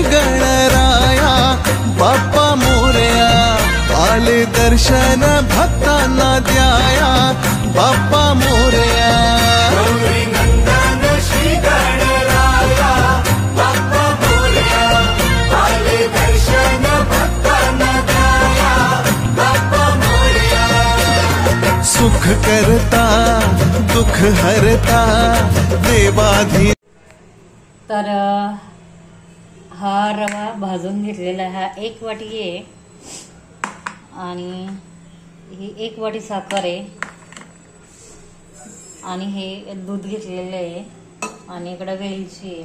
गणराया बाप्पा मोरया, आले दर्शन भक्तांना द्याया बाप्पा मोरया। गौरी नंदन श्री गणराया बाप्पा मोरया, आले दर्शन भक्तांना द्याया बाप्पा मोरया। सुख करता दुख हरता देवाधी। तर हा रवा भाजून घेतलेला आहे, हा 1 वाटी आहे आणि ही 1 वाटी साखर आहे आणि हे दूध घेतलेलं आहे आणि इकडं वेलची आहे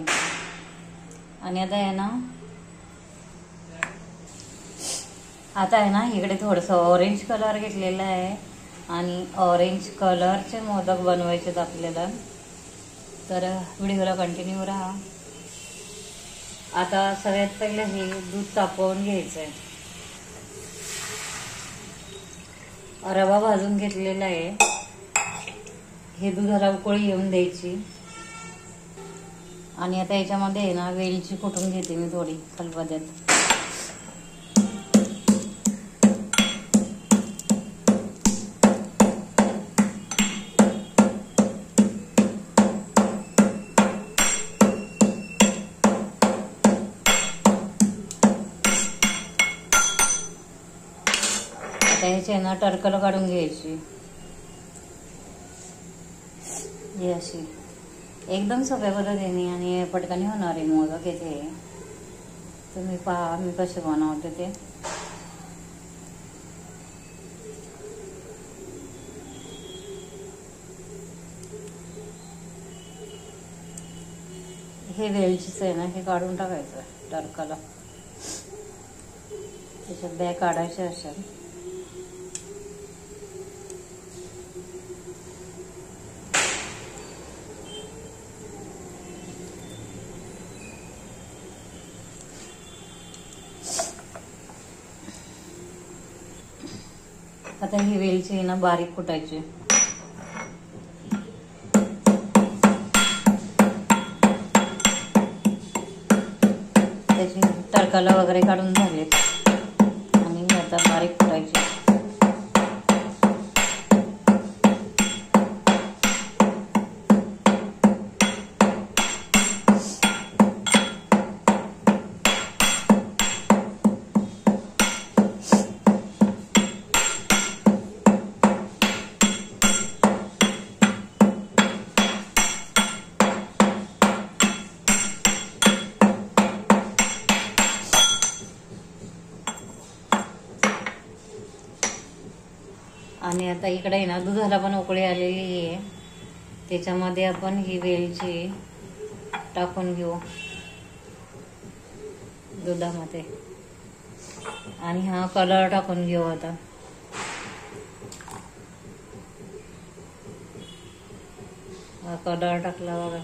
आणि आता आहे ना इकडे थोडंसं ऑरेंज कलर घेतलेला आहे आणि ऑरेंज कलरचे मोदक बनवायचे आपल्याला। तर व्हिडिओला कंटिन्यू राहा। आता सगळ्यात पहिले हे दूध तापवून घ्यायचं आहे। रवा भाजून घेतलेला आहे, हे दुधाला उकळी येऊन द्यायची आणि आता याच्यामध्ये आहे ना वेलची कुटून घेते मी थोडी खलबत्त्यात। ह्याची ना टरकल काढून घ्यायची, ही अशी एकदम सोप्या पद्धतीने आणि पटकन होणारे मोदक येते। तुम्ही पहा मी कसे बनवते ते। हे वेलचीच आहे ना, हे काढून टाकायचं टरकला, त्याच्यात बॅग काढायचे अशा। आता ही वेलची ना बारीक कुटायची, त्याची टरकाला वगैरे काढून झाले आणि आता बारीक कुटायची। आणि आता इकडे ना दुधाला पण उकळी आलेली आहे, त्याच्यामध्ये आपण ही वेलची टाकून घेऊ दुधामध्ये आणि हा कलर टाकून घेऊ। आता हा कलर टाकला बघा,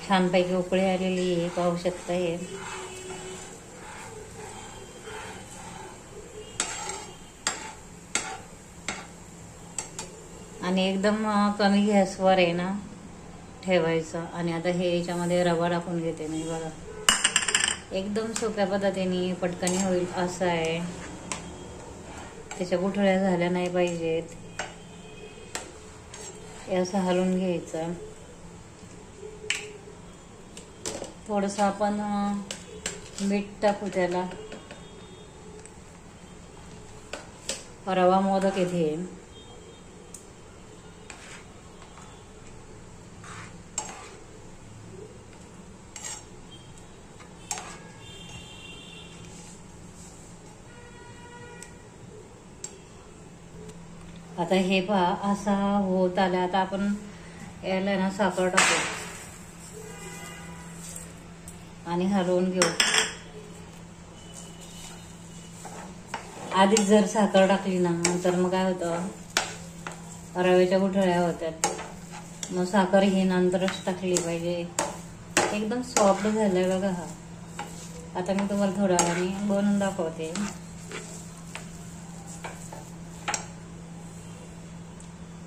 छानपैकी उकळी आलेली आहे, पाहू शकता हे। आणि एकदम कमी गॅसवर आहे ना ठेवायचं। आणि आता हे याच्यामध्ये रवा टाकून घेते मी बघा, एकदम सोप्या पद्धतीने पटकन होईल असं आहे। त्याच्या गुठळ्या झाल्या नाही पाहिजेत, असं हलवून घ्यायचं। थोडंसं आपण मीठ टाकू त्याला, रवा मोदक येथे। आता हे पहा असा होत आला, आता आपण याला ना साखर टाकू आणि हलवून घेऊ। आधीच जर साखर टाकली ना तर मग काय होतं, रव्याच्या गुठळ्या होत्यात, मग साखर ही नंतरच टाकली पाहिजे। एकदम सॉफ्ट झालाय बघा हा। आता मी तुम्हाला थोड्या वेळाने बनवून दाखवते।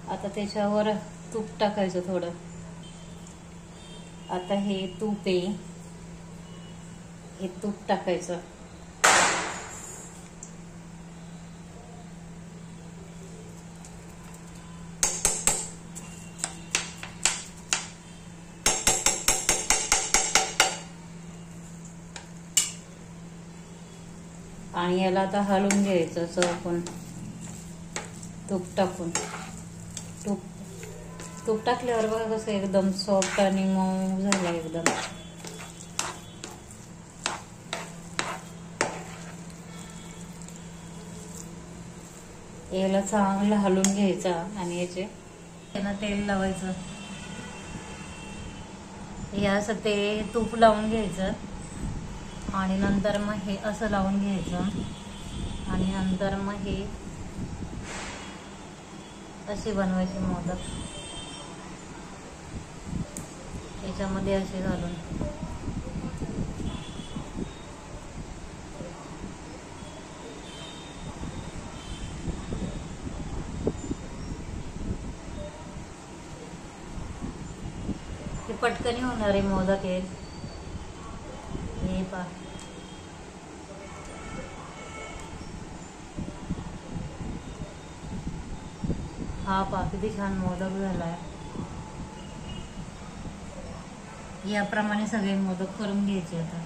आता त्याच्यावर तूप टाकायचं थोडं. आता हे तूप आहे, हे तूप टाकायचं. आणि याला आता हलवून घ्यायचं असं आपण तूप टाकून. तूप टाकल्यावर बघा कसं एकदम सॉफ्ट आणि मऊ झालं एकदम. याला चांगलं हलवून घ्यायचं आणि याचे त्याला तेल लावायचं. हे असं ते तूप लावून घ्यायचं आणि नंतर मग हे असं लावून घ्यायचं आणि नंतर मग हे असे बनवायचे मोदक याच्यामध्ये असे घालून. हे पटकन होणारे मोदक आहेत. हे पहा, हा पहा किती छान मोदक झालाय. याप्रमाणे सगळे मोदक करून घ्यायचे आता.